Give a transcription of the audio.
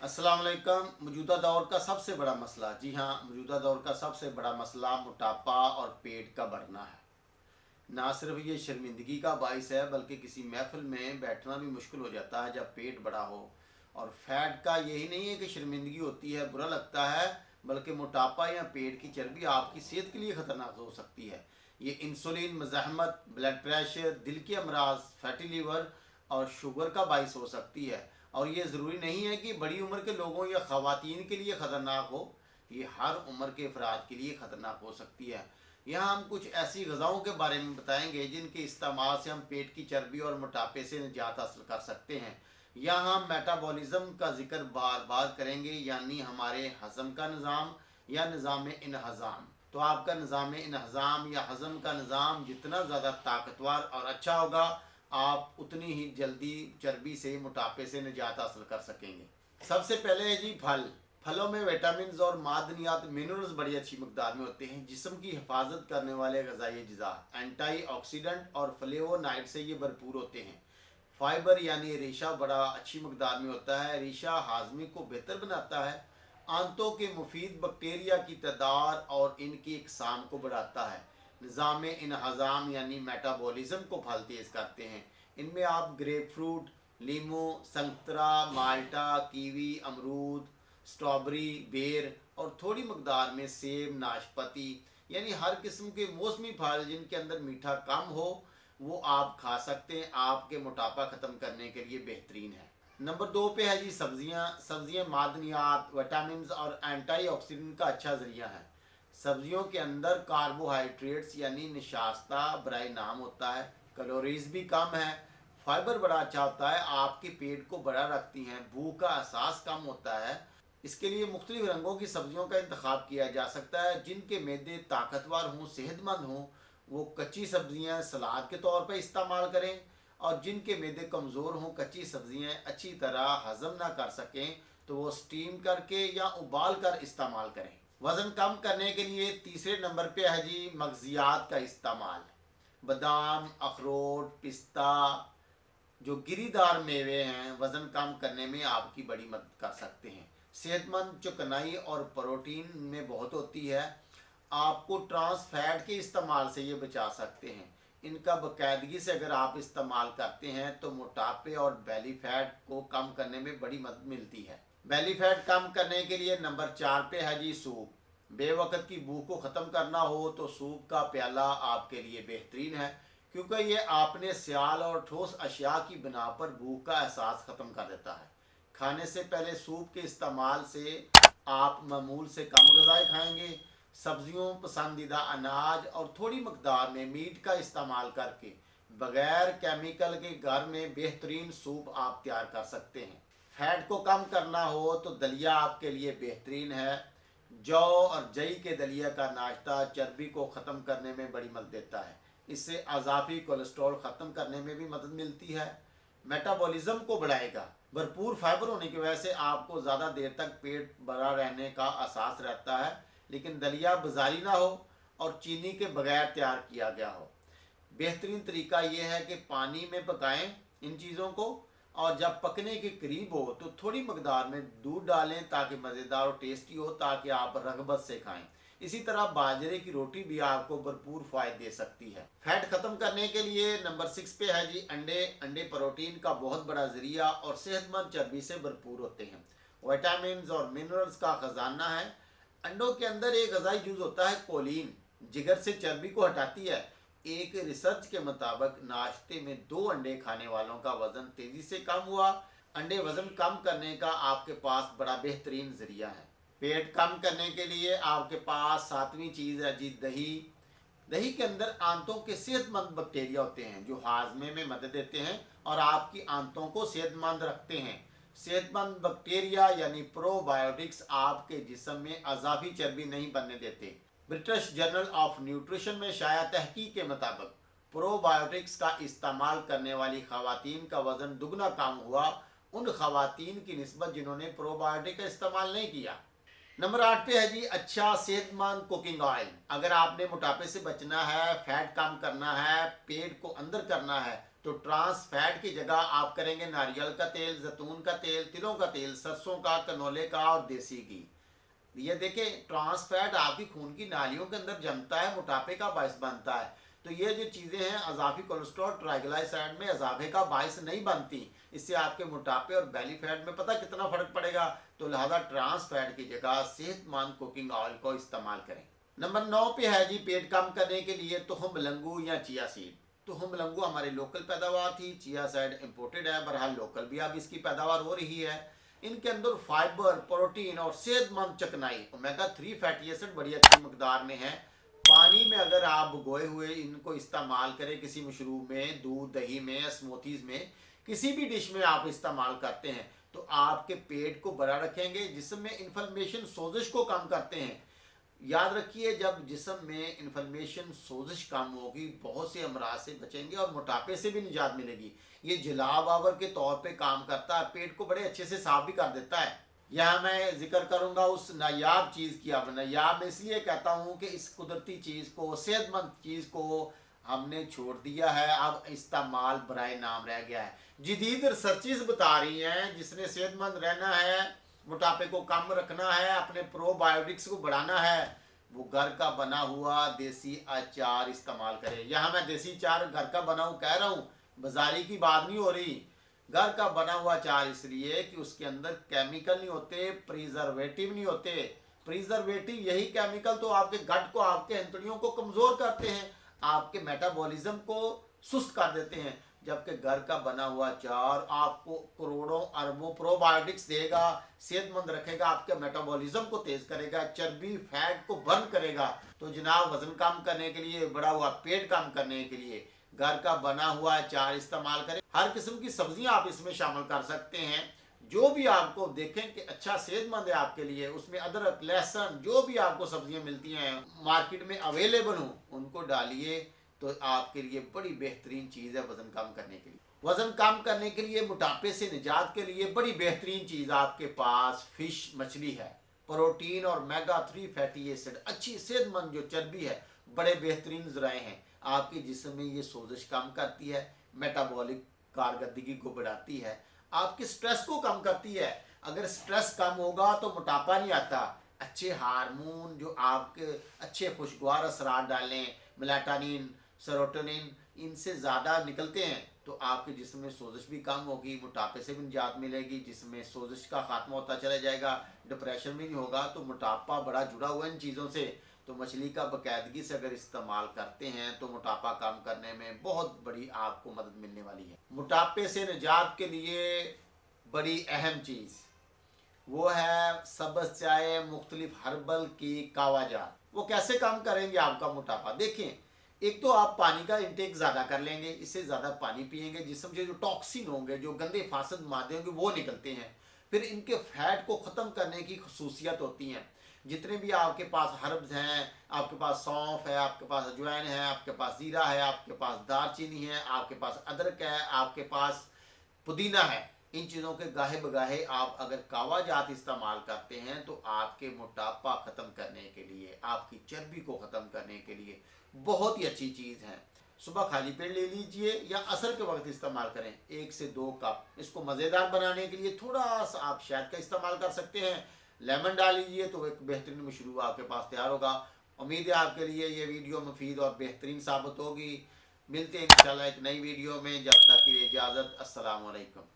अस्सलाम वालेकुम। मौजूदा दौर का सबसे बड़ा मसला, जी हाँ, मौजूदा दौर का सबसे बड़ा मसला मोटापा और पेट का बढ़ना है। ना सिर्फ ये शर्मिंदगी का बाइस है, बल्कि किसी महफिल में बैठना भी मुश्किल हो जाता है जब पेट बड़ा हो। और फैट का यही नहीं है कि शर्मिंदगी होती है, बुरा लगता है, बल्कि मोटापा या पेट की चर्बी आपकी सेहत के लिए ख़तरनाक हो सकती है। ये इंसुलिन, मज़ाहमत, ब्लड प्रेशर, दिल के अमराज, फैटी लीवर और शुगर का बाइस हो सकती है। और ये ज़रूरी नहीं है कि बड़ी उम्र के लोगों या ख़वातीन के लिए ख़तरनाक हो, ये हर उम्र के अफराद के लिए ख़तरनाक हो सकती है। यहाँ हम कुछ ऐसी ग़िज़ाओं के बारे में बताएंगे जिनके इस्तेमाल से हम पेट की चर्बी और मोटापे से निजात हासिल कर सकते हैं। यहाँ हम मेटाबॉलिज़्म का जिक्र बार बार करेंगे, यानी हमारे हज़म का निज़ाम या निज़ाम इन्हज़ाम। तो आपका निज़ाम इन्हज़ाम या हज़म का निज़ाम जितना ज़्यादा ताकतवर और अच्छा होगा, आप उतनी ही जल्दी चर्बी से, मोटापे से निजात हासिल कर सकेंगे। सबसे पहले है जी फल। फलों में विटामिन और मादनियात, मिनरल्स बड़ी अच्छी मकदार में होते हैं। जिस्म की हिफाजत करने वाले ग़िज़ाई अज्जा, एंटीऑक्सीडेंट और फ्लेवोनाइड से ये भरपूर होते हैं। फाइबर यानी रेशा बड़ा अच्छी मकदार में होता है। रेशा हाजमे को बेहतर बनाता है, आंतों के मुफीद बैक्टीरिया की तादाद और इनकी इकसाम को बढ़ाता है। निज़ाम इन्हज़ाम यानी मेटाबॉलिज़्म को फल तेज़ करते हैं। इनमें आप ग्रेप फ्रूट, लीमू, संतरा, माल्टा, कीवी, अमरूद, स्ट्रॉबेरी, बेर और थोड़ी मकदार में सेब, नाशपाती यानी हर किस्म के मौसमी फल जिनके अंदर मीठा कम हो, वो आप खा सकते हैं। आपके मोटापा ख़त्म करने के लिए बेहतरीन है। नंबर 2 पे है जी सब्ज़ियाँ। सब्ज़ियाँ मादनियात, विटामिन और एंटीऑक्सीडेंट का अच्छा ज़रिया है। सब्जियों के अंदर कार्बोहाइड्रेट्स यानी निशास्ता बराए नाम होता है, कैलोरीज भी कम है, फाइबर बड़ा अच्छा होता है, आपके पेट को बड़ा रखती हैं, भूख का एहसास कम होता है। इसके लिए मुख्तलिफ रंगों की सब्जियों का इंतखाब किया जा सकता है जिनके मैदे ताकतवर हों, सेहतमंद हों। वो कच्ची सब्जियां सलाद के तौर पर इस्तेमाल करें, और जिनके मैदे कमज़ोर हों, कच्ची सब्जियां अच्छी तरह हज़म ना कर सकें, तो वो स्टीम करके या उबाल कर इस्तेमाल करें। वज़न कम करने के लिए तीसरे नंबर पे है जी मगज़ियात का इस्तेमाल। बादाम, अखरोट, पिस्ता, जो गिरीदार मेवे हैं, वज़न कम करने में आपकी बड़ी मदद कर सकते हैं। सेहतमंद चिकनाई और प्रोटीन में बहुत होती है। आपको ट्रांस फैट के इस्तेमाल से ये बचा सकते हैं। इनका बाकायदगी से अगर आप इस्तेमाल करते हैं तो मोटापे और बेली फैट को कम करने में बड़ी मदद मिलती है। बेली फैट कम करने के लिए नंबर 4 पे है जी सूप। बेवक्त की भूख को ख़त्म करना हो तो सूप का प्याला आपके लिए बेहतरीन है, क्योंकि ये आपने सियाल और ठोस अशिया की बिना पर भूख का एहसास ख़त्म कर देता है। खाने से पहले सूप के इस्तेमाल से आप मामूल से कम ग़िज़ाएँ खाएंगे। सब्जियों, पसंदीदा अनाज और थोड़ी मकदार में मीट का इस्तेमाल करके बग़ैर केमिकल के घर में बेहतरीन सूप आप तैयार कर सकते हैं। फैट को कम करना हो तो दलिया आपके लिए बेहतरीन है। जौ और जई के दलिया का नाश्ता चर्बी को ख़त्म करने में बड़ी मदद देता है। इससे अज़ाफ़ी कोलेस्ट्रॉल ख़त्म करने में भी मदद मिलती है। मेटाबॉलिज़्म को बढ़ाएगा। भरपूर फाइबर होने की वजह से आपको ज़्यादा देर तक पेट भरा रहने का एहसास रहता है, लेकिन दलिया बाजारी ना हो और चीनी के बगैर तैयार किया गया हो। बेहतरीन तरीका यह है कि पानी में पकाएं इन चीज़ों को, और जब पकने के करीब हो तो थोड़ी मकदार में दूध डालें ताकि मज़ेदार और टेस्टी हो, ताकि आप रगबत से खाएं। इसी तरह बाजरे की रोटी भी आपको भरपूर फ़ायदे दे सकती है। फैट ख़त्म करने के लिए नंबर 6 पे है जी अंडे। अंडे प्रोटीन का बहुत बड़ा ज़रिया और सेहतमंद चर्बी से भरपूर होते हैं। विटामिन और मिनरल्स का ख़जाना है। अंडों के अंदर एक ग़िज़ाई जुज़ होता है कोलिन, जिगर से चर्बी को हटाती है। एक रिसर्च के मुताबिक नाश्ते में 2 अंडे खाने वालों का वज़न तेज़ी से कम हुआ। अंडे वज़न कम करने का आपके पास बड़ा बेहतरीन ज़रिया है। पेट कम करने के लिए आपके पास 7वीं चीज़ है जी दही। दही के अंदर आंतों के सेहतमंद बैक्टीरिया होते हैं जो हाजमे में मदद देते हैं और आपकी आंतों को सेहतमंद रखते हैं। सेहतमंद बैक्टीरिया यानी प्रोबायोटिक्स आपके जिस्म में अज़ाफ़ी चर्बी नहीं बनने देते। ब्रिटिश जर्नल ऑफ न्यूट्रिशन में शाया तहकीक के मुताबिक प्रोबायोटिक्स का इस्तेमाल करने वाली खवातीन का वज़न दुगना कम हुआ उन खवातीन की निस्बत जिन्होंने प्रोबायोटिक का इस्तेमाल नहीं किया। नंबर 8 पे है जी अच्छा सेहतमंद कुकिंग ऑयल। अगर आपने मोटापे से बचना है, फैट कम करना है, पेट को अंदर करना है, तो ट्रांस फैट की जगह आप करेंगे नारियल का तेल, जैतून का तेल, तिलों का तेल, सरसों का, कनोले का और देसी घी। ये देखें, ट्रांस फैट आपकी खून की नालियों के अंदर जमता है, मोटापे का बायस बनता है। तो ये जो चीज़ें हैं अजाफी कोलेस्ट्रॉल ट्राइग्लिसराइड में अजाफे का बायस नहीं बनती। इससे आपके मोटापे और बेली फैट में पता कितना फर्क पड़ेगा। तो लिहाजा ट्रांस फैट की जगह सेहतमंद कुकिंग ऑयल को इस्तेमाल करें। नंबर 9 पे है जी पेट कम करने के लिए तुहम लंगू या चिया सीड। तुहम लंगू हमारी लोकल पैदावार थी, चिया सीड इम्पोर्टेड है, बहरहाल लोकल भी अब इसकी पैदावार हो रही है। इनके अंदर फाइबर, प्रोटीन और सेहतमंद चिकनाई, ओमेगा 3 फैटी एसिड बड़ी अच्छी मकदार में है। पानी में अगर आप भिगोए हुए इनको इस्तेमाल करें, किसी मशरूब में, दूध दही में, स्मूथीज में, किसी भी डिश में आप इस्तेमाल करते हैं तो आपके पेट को बड़ा रखेंगे, जिसमें इन्फ्लेमेशन, सोजिश को कम करते हैं। याद रखिए, जब जिस्म में इन्फ्लेमेशन, सोजिश कम होगी, बहुत से अमराज से बचेंगे और मोटापे से भी निजात मिलेगी। ये जलाब आवर के तौर पे काम करता है, पेट को बड़े अच्छे से साफ भी कर देता है। यहाँ मैं जिक्र करूँगा उस नायाब चीज़ की। अब नायाब इसलिए कहता हूँ कि इस कुदरती चीज़ को, सेहतमंद चीज़ को हमने छोड़ दिया है, अब इस्तेमाल बराए नाम रह गया है। जदीद रिसर्चेस बता रही हैं जिसने सेहतमंद रहना है, मोटापे को कम रखना है, अपने प्रोबायोटिक्स को बढ़ाना है, वो घर का बना हुआ देसी अचार इस्तेमाल करे। यहाँ मैं देसी अचार घर का बना हुआ कह रहा हूँ, बाजारी की बात नहीं हो रही। घर का बना हुआ अचार इसलिए कि उसके अंदर केमिकल नहीं होते, प्रिजर्वेटिव नहीं होते। प्रिजर्वेटिव यही केमिकल तो आपके गट को, आपके हथेलियों को कमज़ोर करते हैं, आपके मेटाबॉलिज्म को सुस्त कर देते हैं। जबकि घर का बना हुआ अचार आपको करोड़ों अरबों प्रोबायोटिक्स देगा, सेहतमंद रखेगा, आपके मेटाबॉलिज्म को तेज करेगा, चर्बी फैट को बर्न करेगा। तो जनाब, वजन कम करने के लिए, बड़ा हुआ पेट कम करने के लिए घर का बना हुआ अचार इस्तेमाल करें। हर किस्म की सब्जियां आप इसमें शामिल कर सकते हैं, जो भी आपको देखें कि अच्छा सेहतमंद है आपके लिए, उसमें अदरक, लहसुन, जो भी आपको सब्जियां मिलती हैं मार्केट में अवेलेबल हो, उनको डालिए। तो आपके लिए बड़ी बेहतरीन चीज़ है वज़न कम करने के लिए। वज़न कम करने के लिए, मोटापे से निजात के लिए बड़ी बेहतरीन चीज़ आपके पास फ़िश, मछली है। प्रोटीन और ओमेगा 3 फैटी एसिड, अच्छी सेहतमंद जो चर्बी है, बड़े बेहतरीन ज़राए हैं। आपके जिस्म में ये सोजिश कम करती है, मेटाबॉलिक कारकर्दगी को बढ़ाती है, आपके स्ट्रेस को कम करती है। अगर स्ट्रेस कम होगा तो मोटापा नहीं आता। अच्छे हार्मोन जो आपके अच्छे खुशगवार असरात डालें, मेलाटोनिन, सेरोटोनिन, इनसे ज़्यादा निकलते हैं, तो आपके जिस्म में सोजिश भी कम होगी, मोटापे से भी निजात मिलेगी, जिसमें सोजिश का खात्मा होता चला जाएगा, डिप्रेशन भी नहीं होगा। तो मोटापा बड़ा जुड़ा हुआ है इन चीज़ों से। तो मछली का बाकायदगी से अगर इस्तेमाल करते हैं तो मोटापा कम करने में बहुत बड़ी आपको मदद मिलने वाली है। मोटापे से निजात के लिए बड़ी अहम चीज़ वो है सब्ज़ चाय, मुख्तलिफ हर्बल की कावाजात। वो कैसे कम करेंगे आपका मोटापा? देखें, एक तो आप पानी का इंटेक ज़्यादा कर लेंगे, इससे ज़्यादा पानी पिएंगे, जिसम से जो टॉक्सिन होंगे, जो गंदे फासद मादे होंगे, वो निकलते हैं। फिर इनके फैट को ख़त्म करने की खसूसियत होती हैं। जितने भी आपके पास हर्ब्स हैं, आपके पास सौंफ है, आपके पास अजवाइन है, आपके पास ज़ीरा है, आपके पास दालचीनी है, आपके पास अदरक है, आपके पास पुदीना है, इन चीज़ों के गाहे बगाहे आप अगर कावा जात इस्तेमाल करते हैं तो आपके मोटापा ख़त्म करने के लिए, आपकी चर्बी को ख़त्म करने के लिए बहुत ही अच्छी चीज़ है। सुबह खाली पेट ले लीजिए या असर के वक्त इस्तेमाल करें, 1 से 2 कप। इसको मज़ेदार बनाने के लिए थोड़ा सा आप शहद का इस्तेमाल कर सकते हैं, लेमन डाल लीजिए तो एक बेहतरीन मशरूब आपके पास तैयार होगा। उम्मीद है आपके लिए ये वीडियो मुफीद और बेहतरीन साबित होगी। मिलते हैं इंशाल्लाह एक नई वीडियो में, जब तक के लिए इजाज़त। अस्सलाम वालेकुम।